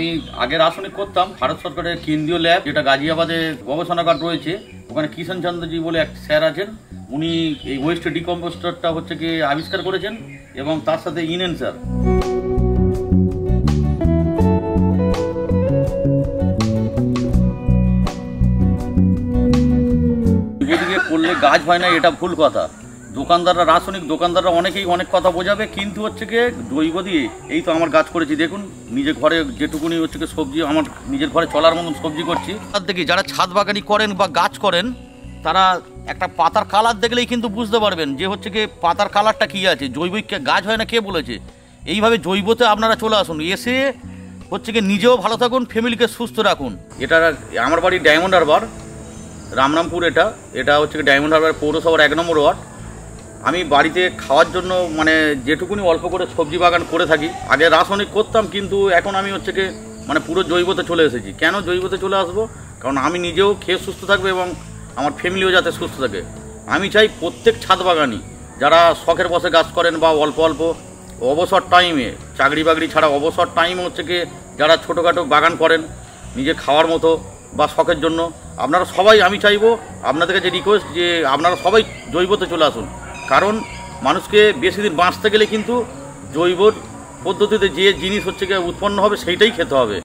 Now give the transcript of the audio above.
আমি আগে রাসায়নিক করতাম ভারত সরকারের কেন্দ্রীয় ল্যাব যেটা গাজিয়াবাদে গবেষণাগার রয়েছে, ওখানে কিষাণ চন্দ্রজি বলে এক স্যার আছেন, উনি এই ওয়েস্ট ডিকম্পোস্টারটা হচ্ছে কি আবিষ্কার করেছেন এবং তার সাথে ইনহেন্সার। জৈবদিকে করলে গাছ হয় না, এটা ভুল কথা। দোকানদাররা রাসায়নিক দোকানদাররা অনেকেই অনেক কথা বোঝাবে, কিন্তু হচ্ছে কি জৈব দিয়ে এই তো আমার গাছ করেছি, দেখুন নিজের ঘরে যেটুকুনি হচ্ছে কি সবজি, আমার নিজের ঘরে চলার মতন সবজি করছি। তার দেখি যারা ছাদ বাগানি করেন বা গাছ করেন, তারা একটা পাতার কালার দেখলেই কিন্তু বুঝতে পারবেন যে হচ্ছে কি পাতার কালারটা কী আছে। জৈবিক গাছ হয় না কে বলেছে? এইভাবে জৈবতে আপনারা চলে আসুন, এসে হচ্ছে কি নিজেও ভালো থাকুন, ফ্যামিলিকে সুস্থ রাখুন। এটা আমার বাড়ি ডায়মন্ড হারবার, রামরামপুর। এটা হচ্ছে কি ডায়মন্ড হারবার পৌরসভার 1 নম্বর ওয়ার্ড। আমি বাড়িতে খাওয়ার জন্য মানে যেটুকুনি অল্প করে সবজি বাগান করে থাকি। আগে রাসায়নিক করতাম, কিন্তু এখন আমি হচ্ছে কি মানে পুরো জৈবতে চলে এসেছি। কেন জৈবতে চলে আসবো? কারণ আমি নিজেও খেয়ে সুস্থ থাকবে এবং আমার ফ্যামিলিও যাতে সুস্থ থাকে। আমি চাই প্রত্যেক ছাদ বাগানি যারা শখের বসে গাছ করেন বা অল্প অল্প অবসর টাইমে, চাকরি বাকরি ছাড়া অবসর টাইমে হচ্ছে কি যারা ছোটোখাটো বাগান করেন নিজে খাওয়ার মতো বা শখের জন্য, আপনারা সবাই, আমি চাইবো আপনাদেরকে যে রিকোয়েস্ট যে আপনারা সবাই জৈবতে চলে আসুন। কারণ মানুষকে বেশি দিন বাঁচতে গেলে কিন্তু জৈব পদ্ধতিতে যে জিনিস হচ্ছে গিয়ে উৎপন্ন হবে সেইটাই খেতে হবে।